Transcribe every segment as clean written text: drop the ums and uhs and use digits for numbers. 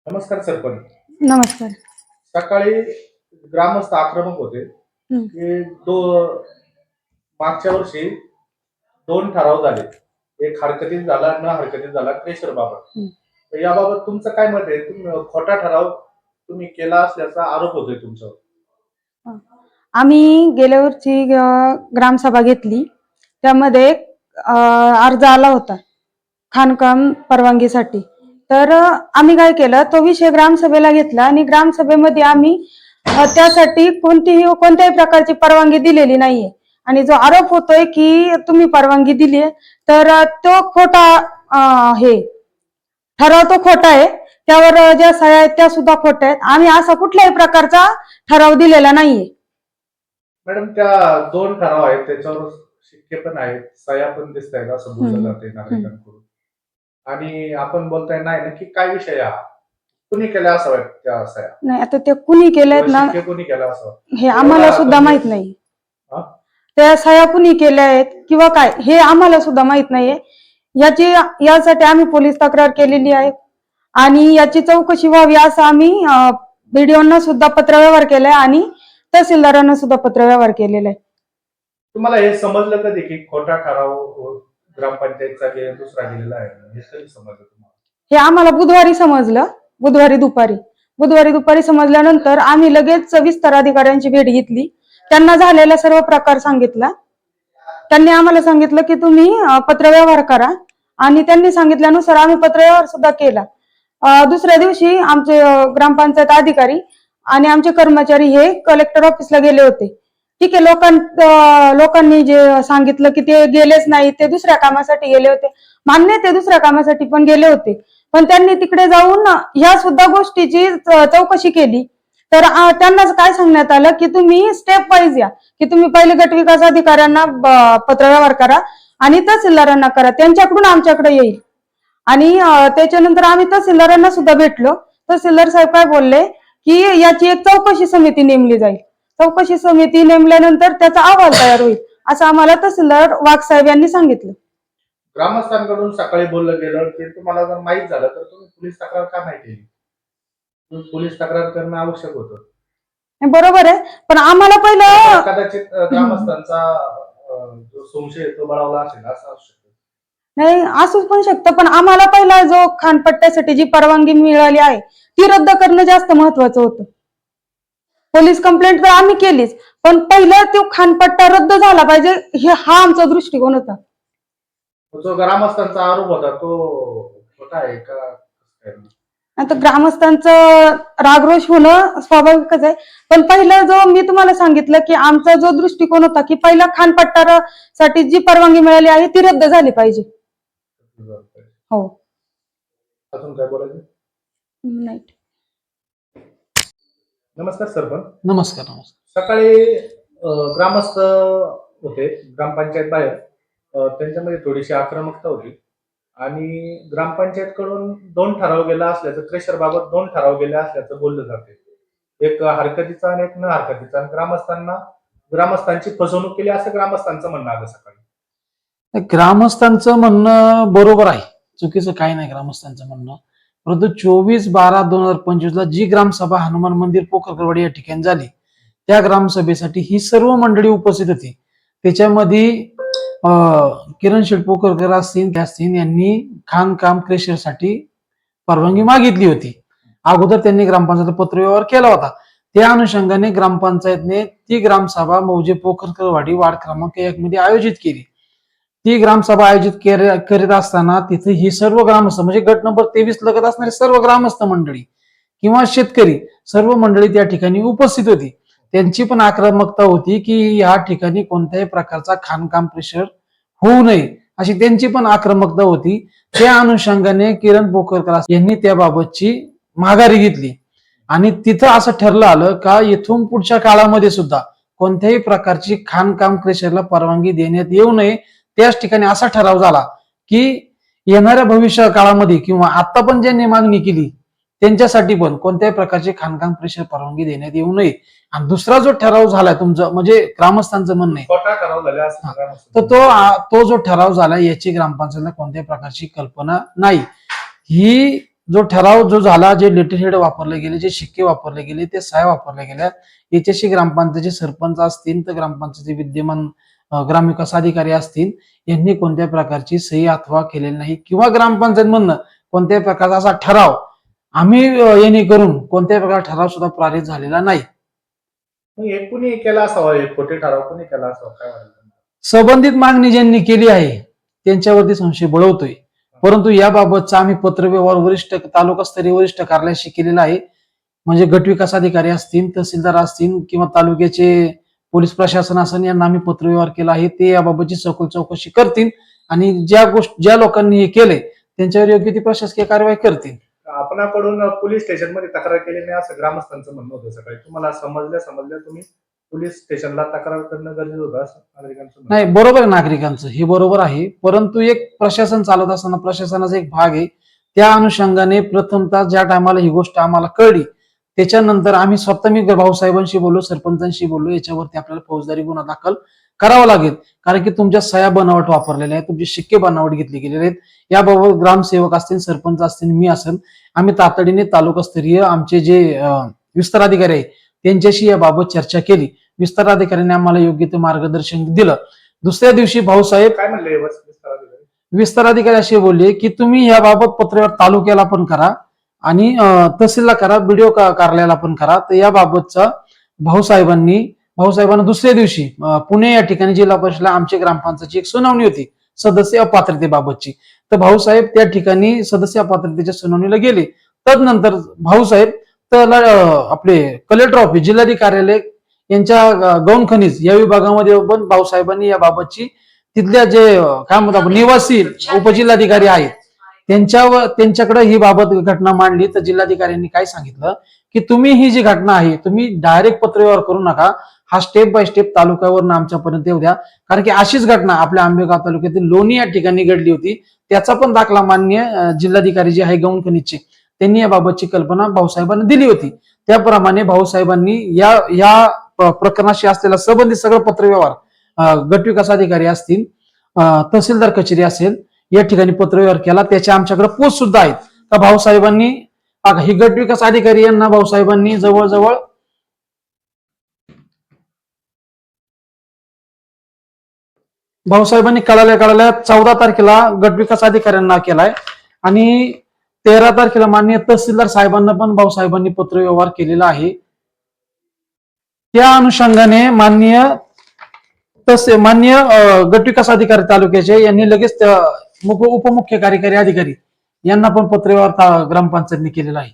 नमस्कार सरपंच. नमस्कार. सकाळी ग्रामस्थ आक्रमक होते हं. की मागच्या वर्षी दोन ठराव झाले. एक हरकतीत झाला, न हरकतीत झाला क्रेशर बाबत. हं. तर याबाबत तुमचं काय मत आहे? खोटा ठराव तुम्ही केला असल्याचा आरोप होतोय तुमच्यावर. आम्ही गेल्या वर्षी ग्रामसभा घेतली. त्यामध्ये अर्ज आला होता खाणकाम परवानगीसाठी. तर आम्ही काय केलं, तो विषय ग्रामसभेला घेतला आणि ग्रामसभेमध्ये आम्ही त्यासाठी कोणत्याही प्रकारची परवानगी दिलेली नाहीये. आणि जो आरोप होतोय की तुम्ही परवानगी दिली, तर तो खोटा हे ठराव तो खोटा आहे. त्यावर ज्या सह्या आहेत त्या सुद्धा खोट्या आहेत. आम्ही असा कुठल्याही प्रकारचा ठराव दिलेला नाहीये. मॅडम, त्या दोन ठराव आहेत त्याच्यावर शिक्के पण आहेत, सह्या पण दिसत आहेत असं बोललं जाते नागरिकांकडून. आणि आपण बोलताय नाही नक्की काय विषय हा? कुणी केला असाव्यात त्या सह्या? नाही, आता ते कुणी केल्यात ना, शिक्के कुणी केला असावा हे आम्हाला सुद्धा माहित नाही. त्या सह्या कुणी केल्या आहेत किंवा काय हे आम्हाला सुद्धा माहित नाहीये. यासाठी आम्ही पोलीस तक्रार केलेली आहे आणि याची चौकशी व्हावी असं आम्ही बीडीओंना सुद्धा पत्रव्यवहार केलाय आणि तहसीलदारांना सुद्धा पत्रव्यवहार केलेला आहे. तुम्हाला हे समजलं कधी की खोटा ठराव ग्रामपंचायतचा दुसरा गेलेला आहे? हे कधी समजलं तुम्हाला? हे आम्हाला बुधवारी समजलं. बुधवारी दुपारी समजल्यानंतर आम्ही लगेच विस्तार अधिकाऱ्यांची भेट घेतली. त्यांना झालेला सर्व प्रकार सांगितला. त्यांनी आम्हाला सांगितलं की तुम्ही पत्रव्यवहार करा आणि त्यांनी सांगितल्यानुसार आम्ही पत्रव्यवहार सुद्धा केला. दुसऱ्या दिवशी आमचे ग्रामपंचायत अधिकारी आणि आमचे कर्मचारी हे कलेक्टर ऑफिसला गेले होते. ठीक आहे, लोकांनी जे सांगितलं की ते गेलेच नाही, ते दुसऱ्या कामासाठी गेले होते. मान्य, ते दुसऱ्या कामासाठी पण गेले होते, पण त्यांनी तिकडे जाऊन ह्या सुद्धा गोष्टीची चौकशी केली. तर त्यांना काय सांगण्यात आलं की तुम्ही स्टेप वाईज या, की तुम्ही पहिले गट विकास अधिकाऱ्यांना पत्रव्यवहार करा आणि तहसीलदारांना करा, त्यांच्याकडून आमच्याकडे येईल. आणि त्याच्यानंतर आम्ही तहसीलदारांना सुद्धा भेटलो. तहसीलदार साहेब काय बोलले की याची एक चौकशी समिती नेमली जाईल. चौकशी समिती नेमल्यानंतर त्याचा अहवाल तयार होईल असं आम्हाला तहसीलदार वाघ साहेब यांनी सांगितलं. ग्रामस्थांकडून सकाळी बोललं गेलं की तुम्हाला जर माहीत झालं तर तुम्ही पोलीस तक्रार का नाही केली? पोलीस तक्रार करणं आवश्यक होतं. बरोबर आहे, पण आम्हाला पहिलं कदाचित ग्रामस्थांचा जो संशय तो बळावला असेल असं असू शकतं. नाही, असूच पण शकतं, पण आम्हाला पहिला जो खानपट्ट्यासाठी जी परवानगी मिळाली आहे ती रद्द करणं जास्त महत्वाचं होतं. पोलीस कंप्लेंट तर आम्ही केलीच, पण पहिला तो खानपट्टा रद्द झाला पाहिजे हा आमचा दृष्टिकोन होता. जो ग्रामस्थांचा आरोप होता तो खोटा आहे का? आता ग्रामस्थांचं रागरोष होणं स्वाभाविकच आहे, पण पहिलं जो मी तुम्हाला सांगितलं की आमचा जो दृष्टिकोन होता की पहिला खानपट्टासाठी जी परवानगी मिळाली आहे ती रद्द झाली पाहिजे. हो. अजून काय बोलायचं? नाही. नमस्कार सरपंच. नमस्कार. सकाळी ग्रामस्थ होते ग्रामपंचायत बाहेर. त्यांच्यामध्ये थोडीशी आक्रमकता होती आणि ग्रामपंचायत कडून दोन ठराव गेला असल्याचं, क्रेशर बाबत दोन ठराव गेले असल्याचं बोललं जाते. एक हरकतीचा आणि एक न हरकतीचा. ग्रामस्थांची फसवणूक केली असं ग्रामस्थांचं म्हणणं आलं सकाळी. ग्रामस्थांचं म्हणणं बरोबर आहे, चुकीचं काही नाही ग्रामस्थांचं म्हणणं. परंतु 24/12/2025 ला जी ग्रामसभा हनुमान मंदिर पोखरकरवाडी या ठिकाणी झाली, त्या ग्रामसभेसाठी ही सर्व मंडळी उपस्थित होती. त्याच्यामध्ये किरण शेठ पोखरकर असतील यांनी खाणकाम क्रेशरसाठी परवानगी मागितली होती. अगोदर त्यांनी ग्रामपंचायत पत्रव्यवहार केला होता. त्या अनुषंगाने ग्रामपंचायतने ती ग्रामसभा मौजे पोखरकरवाडी वार्ड क्रमांक 1 मध्ये आयोजित केली. ती ग्रामसभा आयोजित करीत असताना तिथे ही सर्व ग्रामस्थ म्हणजे गट नंबर 23 लगत असणारे सर्व ग्रामस्थ मंडळी किंवा शेतकरी सर्व मंडळी त्या ठिकाणी उपस्थित होती. त्यांची पण आक्रमकता होती की या ठिकाणी कोणत्याही प्रकारचा खाणकाम प्रेशर होऊ नये अशी त्यांची पण आक्रमकता होती. त्या अनुषंगाने किरण पोखरकर यांनी त्याबाबतची माघारी घेतली आणि तिथं असं ठरलं आलं का इथून पुढच्या काळामध्ये सुद्धा कोणत्याही प्रकारची खाणकाम क्रेशरला परवानगी देण्यात येऊ नये. त्याच ठिकाणी असा ठराव झाला की येणाऱ्या भविष्य काळामध्ये किंवा आता पण ज्यांनी मागणी केली त्यांच्यासाठी पण कोणत्याही प्रकारची खाणकाम प्रेशर परवानगी देण्यात येऊ नये. आणि दुसरा जो ठराव झालाय तुमचं म्हणजे ग्रामस्थांचं म्हणणं आहे, तर तो जो ठराव झाला याची ग्रामपंचायतीला कोणत्याही प्रकारची कल्पना नाही. ही जो ठराव जो झाला, जे लेटरहेड वापरले गेले, जे शिक्के वापरले गेले, ते सह्या वापरल्या गेल्या, याच्याशी ग्रामपंचायतीचे सरपंच असतील तर ग्रामपंचायतीचे विद्यमान ग्रामविकास अधिकारी असतील, यांनी कोणत्या प्रकारची सही अथवा केलेली नाही, किंवा ग्रामपंचायत म्हणणं कोणत्याही प्रकारचा असा ठराव आम्ही यांनी करून कोणत्याही प्रकारचा ठराव सुद्धा पारित झालेला नाही. मग हे कुणी केला असावा, हे खोटे ठराव कुणी केला असावा, काय वाटतं? संबंधित मागणी ज्यांनी केली आहे त्यांच्यावरती संशय बळवतोय, परंतु याबाबतचा आम्ही पत्रव्यवहार वरिष्ठ तालुकास्तरीय वरिष्ठ कार्यालयाशी केलेला आहे. म्हणजे गटविकास अधिकारी असतील, तहसीलदार असतील किंवा तालुक्याचे पोलीस प्रशासन असेल, यांना आम्ही पत्रव्यवहार केला आहे. ते याबाबतची सखोल चौकशी करतील आणि ज्या लोकांनी हे केले त्यांच्यावर योग्य ती प्रशासकीय कारवाई करतील. आपणाकडून पोलीस स्टेशनमध्ये तक्रार केली नाही असं ग्रामस्थांचं म्हणणं होतं सकाळी. तुम्हाला समजल्या तुम्ही पोलीस स्टेशनला तक्रार करणं गरजेचं होतं असं नागरिकांचं म्हणणं. नाही, बरोबर आहे नागरिकांचं, हे बरोबर आहे, परंतु एक प्रशासन चालत असताना प्रशासनाचा एक भाग आहे. त्या अनुषंगाने प्रथमतः ज्या टायमाला ही गोष्ट आम्हाला कळली त्याच्यानंतर आम्ही स्वतः, मी भाऊसाहेबांशी बोललो, सरपंचांशी बोललो, याच्यावरती आपल्याला फौजदारी गुन्हा दाखल करावा लागेल, कारण की तुमच्या सह्या बनावट वापरलेल्या आहेत, तुमचे शिक्के बनावट घेतले गेलेले आहेत. याबाबत ग्रामसेवक असतील, सरपंच असतील, मी असेल, आम्ही तातडीने तालुकास्तरीय आमचे जे विस्तार अधिकारी आहे त्यांच्याशी याबाबत चर्चा केली. विस्तार अधिकाऱ्यांनी आम्हाला योग्य ते मार्गदर्शन दिलं. दुसऱ्या दिवशी भाऊसाहेब काय म्हणले विस्तार अधिकारी असे बोलले की तुम्ही याबाबत पत्रव्यवहार तालुक्याला पण करा आणि तहसीलला करा, बीडीओ कार्यालयाला पण करा. तर याबाबतचा भाऊसाहेबांना दुसऱ्या दिवशी पुणे या ठिकाणी जिल्हा परिषदला आमच्या ग्रामपंचायतची एक सुनावणी होती सदस्य अपात्रतेबाबतची. तर भाऊसाहेब त्या ठिकाणी सदस्य अपात्रतेच्या सुनावणीला गेले. तदनंतर भाऊसाहेब तर आपले कलेक्टर ऑफिस, जिल्हाधिकारी कार्यालय यांच्या गौण खनिज या विभागामध्ये पण भाऊसाहेबांनी याबाबतची तिथल्या जे काय म्हणतो आपण निवासी उपजिल्हाधिकारी आहेत त्यांच्याकडे ही बाबत घटना मांडली. तर जिल्हाधिकाऱ्यांनी काय सांगितलं की तुम्ही ही जी घटना आहे तुम्ही डायरेक्ट पत्रव्यवहार करू नका, हा स्टेप बाय स्टेप तालुक्यावर आमच्यापर्यंत येऊ द्या, कारण की अशीच घटना आपल्या आंबेगाव तालुक्यातील लोणी या ठिकाणी घडली होती. त्याचा पण दाखला मान्य जिल्हाधिकारी जे आहे गौण खनिजचे त्यांनी याबाबतची कल्पना भाऊसाहेबांना दिली होती. त्याप्रमाणे भाऊसाहेबांनी या प्रकरणाशी असलेला संबंधित सगळं पत्रव्यवहार गटविकास अधिकारी असतील, तहसीलदार कचेरी असेल या ठिकाणी पत्रव्यवहार केला. त्याच्या आमच्याकडे पोस्ट सुद्धा आहेत. तर भाऊसाहेबांनी ही गटविकास अधिकारी यांना भाऊसाहेबांनी जवळजवळ कळाल्या 14 तारखेला गटविकास अधिकाऱ्यांना केलाय आणि 13 तारखेला माननीय तहसीलदार साहेबांना पण भाऊसाहेबांनी पत्रव्यवहार केलेला आहे. त्या अनुषंगाने माननीय गटविकास अधिकारी तालुक्याचे यांनी लगेच उपमुख्य कार्यकारी अधिकारी यांना पण पत्रव्यवहार ग्रामपंचायतने केलेला आहे.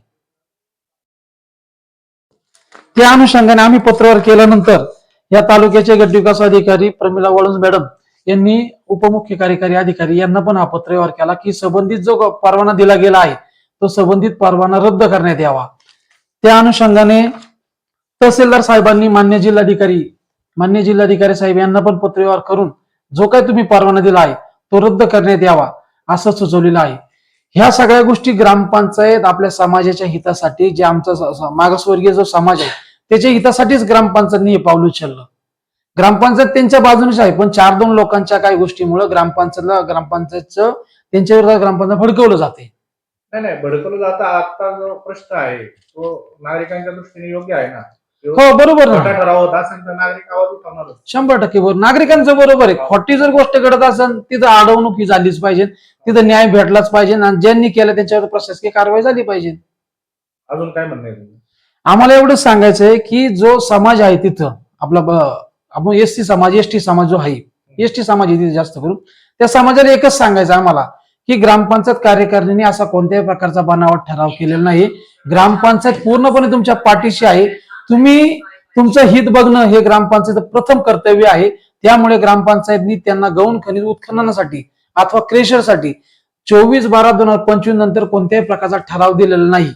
त्या अनुषंगाने आम्ही पत्रव्यवहार केल्यानंतर या तालुक्याचे गटविकास अधिकारी प्रमिला वळुंज मॅडम यांनी उपमुख्य कार्यकारी अधिकारी यांना पण हा पत्रव्यवहार केला की संबंधित जो परवाना दिला गेला आहे तो संबंधित परवाना रद्द करण्यात यावा. त्या अनुषंगाने तहसीलदार साहेबांनी मान्य जिल्हाधिकारी साहेब यांना पण पत्रव्यवहार करून जो काही तुम्ही परवाना दिला आहे तो रद्द करण्यात यावा असं सुचवलेलं आहे. ह्या सगळ्या गोष्टी ग्रामपंचायत आपल्या समाजाच्या हितासाठी, जे आमचा मागासवर्गीय जो समाज आहे त्याच्या हितासाठीच ग्रामपंचायतनी हे पाऊल उचललं. ग्रामपंचायत त्यांच्या बाजूनेच आहे, पण 4-2 लोकांच्या काही गोष्टीमुळे ग्रामपंचायतचं त्यांच्यावर ग्रामपंचायत भडकवलं जाते. नाही भडकवलं जातं. आता जो प्रश्न आहे तो नागरिकांच्या दृष्टीने योग्य आहे ना? हो, बरोबर ना. ठराव होत असेल तर नागरिक आवाज उठवणार. 100% बरोबर, नागरिकांचं बरोबर आहे. खोटी जर गोष्ट घडत असेल तिथं अडवणूक ही झालीच पाहिजे, तिथं न्याय भेटलाच पाहिजे आणि ज्यांनी केलं त्यांच्यावर प्रशासकीय कारवाई झाली पाहिजे. अजून काय म्हणणं आहे? आम्हाला एवढंच सांगायचंय की जो समाज आहे तिथं आपला आपण एसटी समाज जो आहे, एसटी समाज आहे तिथे जास्त करून, त्या समाजाला एकच सांगायचं आम्हाला की ग्रामपंचायत कार्यकारिणीने असा कोणत्याही प्रकारचा बनावट ठराव केलेला नाही. ग्रामपंचायत पूर्णपणे तुमच्या पाठीशी आहे. तुम्ही तुमचं हित बघणं हे ग्रामपंचायत प्रथम कर्तव्य आहे. त्यामुळे ग्रामपंचायतनी त्यांना गौण खनिज उत्खननासाठी अथवा क्रेशरसाठी 24/12/2025 नंतर कोणत्याही प्रकारचा ठराव दिलेला नाही.